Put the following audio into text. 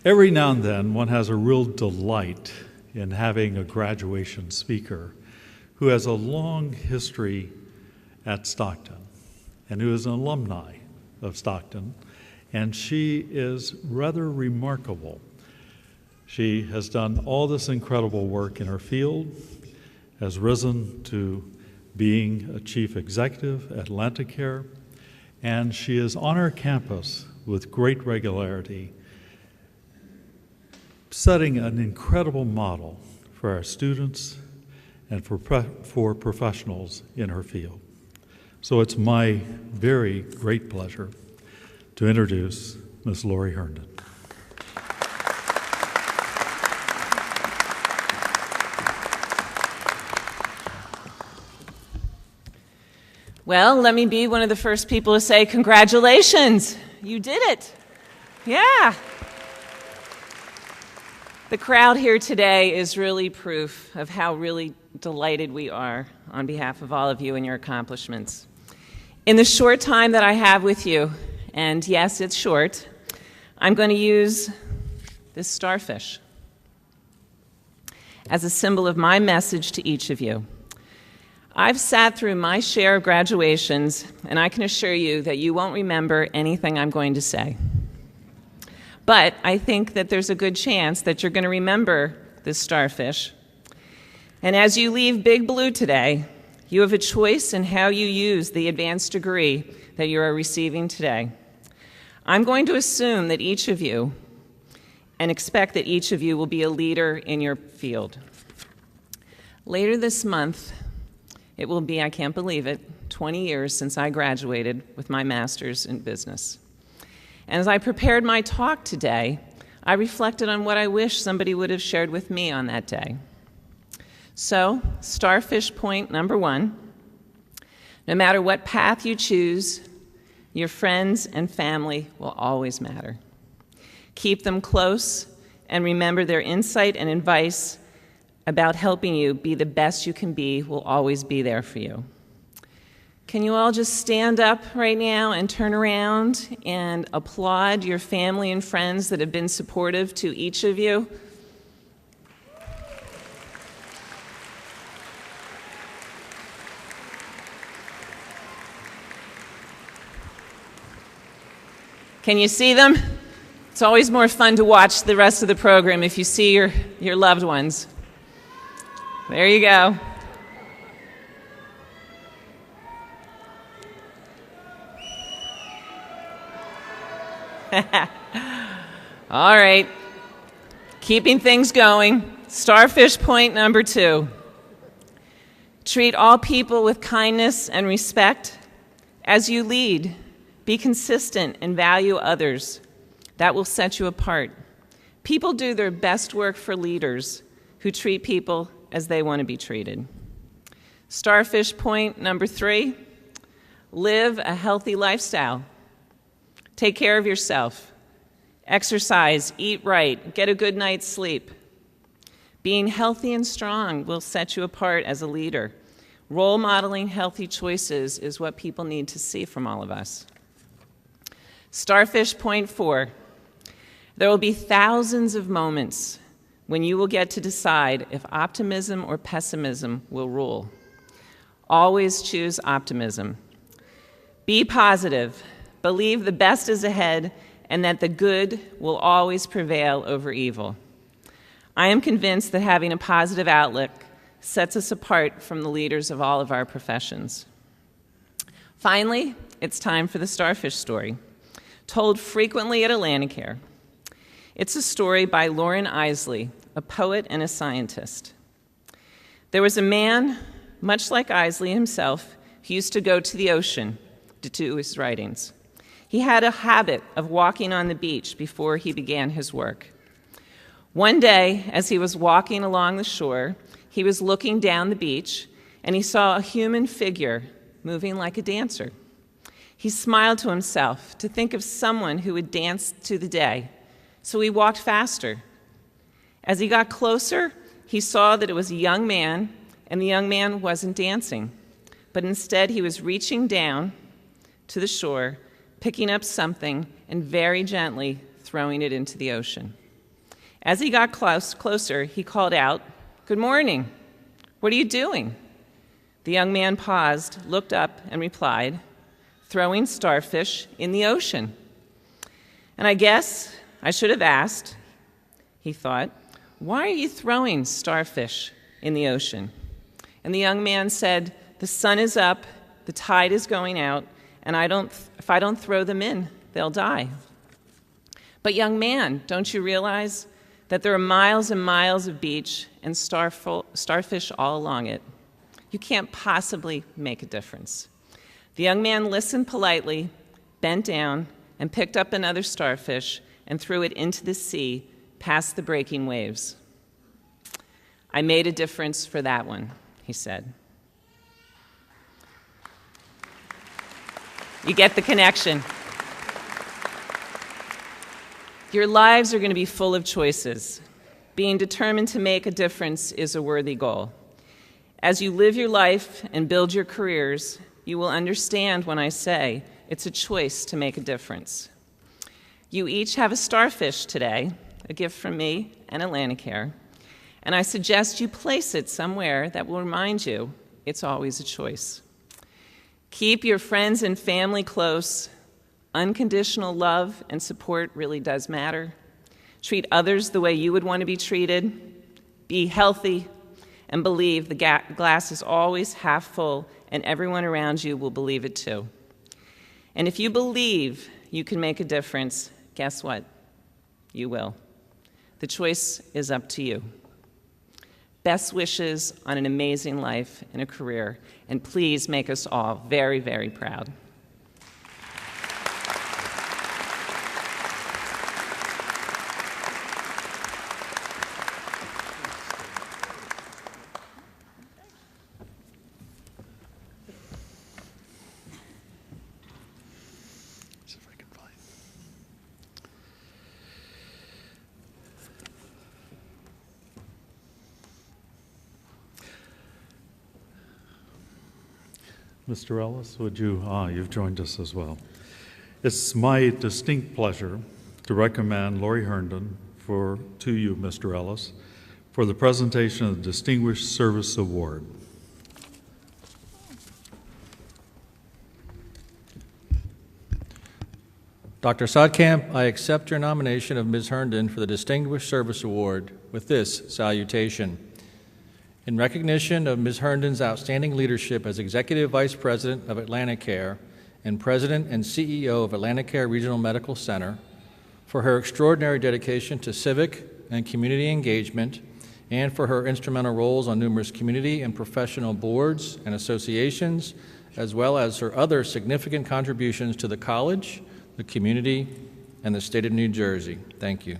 Every now and then, one has a real delight in having a graduation speaker who has a long history at Stockton and who is an alumni of Stockton, and she is rather remarkable. She has done all this incredible work in her field, has risen to being a chief executive at AtlantiCare, and she is on our campus with great regularity, setting an incredible model for our students and for professionals in her field. So it's my very great pleasure to introduce Ms. Lori Herndon. Well, let me be one of the first people to say congratulations. You did it. Yeah. The crowd here today is really proof of how really delighted we are on behalf of all of you and your accomplishments. In the short time that I have with you, and yes, it's short, I'm going to use this starfish as a symbol of my message to each of you. I've sat through my share of graduations, and I can assure you that you won't remember anything I'm going to say. But I think that there's a good chance that you're going to remember this starfish. And as you leave Big Blue today, you have a choice in how you use the advanced degree that you are receiving today. I'm going to assume that each of you, and expect that each of you will be a leader in your field. Later this month, it will be, I can't believe it, 20 years since I graduated with my master's in business. And as I prepared my talk today, I reflected on what I wish somebody would have shared with me on that day. So, starfish point number 1, no matter what path you choose, your friends and family will always matter. Keep them close and remember their insight and advice about helping you be the best you can be will always be there for you. Can you all just stand up right now and turn around and applaud your family and friends that have been supportive to each of you? Can you see them? It's always more fun to watch the rest of the program if you see your loved ones. There you go. All right. Keeping things going. Starfish point number 2. Treat all people with kindness and respect. As you lead, be consistent and value others. That will set you apart. People do their best work for leaders who treat people as they want to be treated. Starfish point number 3, live a healthy lifestyle. Take care of yourself. Exercise, eat right, get a good night's sleep. Being healthy and strong will set you apart as a leader. Role modeling healthy choices is what people need to see from all of us. Starfish point 4, there will be thousands of moments when you will get to decide if optimism or pessimism will rule. Always choose optimism. Be positive. Believe the best is ahead and that the good will always prevail over evil. I am convinced that having a positive outlook sets us apart from the leaders of all of our professions. Finally, it's time for the starfish story, told frequently at AtlantiCare. It's a story by Loren Eiseley, a poet and a scientist. There was a man, much like Eiseley himself, who used to go to the ocean to do his writings. He had a habit of walking on the beach before he began his work. One day, as he was walking along the shore, he was looking down the beach, and he saw a human figure moving like a dancer. He smiled to himself to think of someone who would dance to the day, so he walked faster. As he got closer, he saw that it was a young man, and the young man wasn't dancing, but instead he was reaching down to the shore, picking up something, and very gently throwing it into the ocean. As he got closer, he called out, "Good morning. What are you doing?" The young man paused, looked up, and replied, "Throwing starfish in the ocean." And I guess I should have asked, he thought, "Why are you throwing starfish in the ocean?" And the young man said, "The sun is up, the tide is going out, and if I don't throw them in, they'll die." "But young man, don't you realize that there are miles and miles of beach and starfish all along it? You can't possibly make a difference." The young man listened politely, bent down, and picked up another starfish and threw it into the sea past the breaking waves. "I made a difference for that one," he said. You get the connection. Your lives are going to be full of choices. Being determined to make a difference is a worthy goal. As you live your life and build your careers, you will understand when I say it's a choice to make a difference. You each have a starfish today, a gift from me and AtlantiCare, and I suggest you place it somewhere that will remind you it's always a choice. Keep your friends and family close. Unconditional love and support really does matter. Treat others the way you would want to be treated. Be healthy, and believe the glass is always half full, and everyone around you will believe it too. And if you believe you can make a difference, guess what? You will. The choice is up to you. Best wishes on an amazing life and a career, and please make us all very, very proud. Mr. Ellis, would you, you've joined us as well. It's my distinct pleasure to recommend Lori Herndon to you, Mr. Ellis, for the presentation of the Distinguished Service Award. Dr. Sodkamp, I accept your nomination of Ms. Herndon for the Distinguished Service Award with this salutation. In recognition of Ms. Herndon's outstanding leadership as Executive Vice President of AtlantiCare and President and CEO of AtlantiCare Regional Medical Center, for her extraordinary dedication to civic and community engagement, and for her instrumental roles on numerous community and professional boards and associations, as well as her other significant contributions to the college, the community, and the state of New Jersey. Thank you.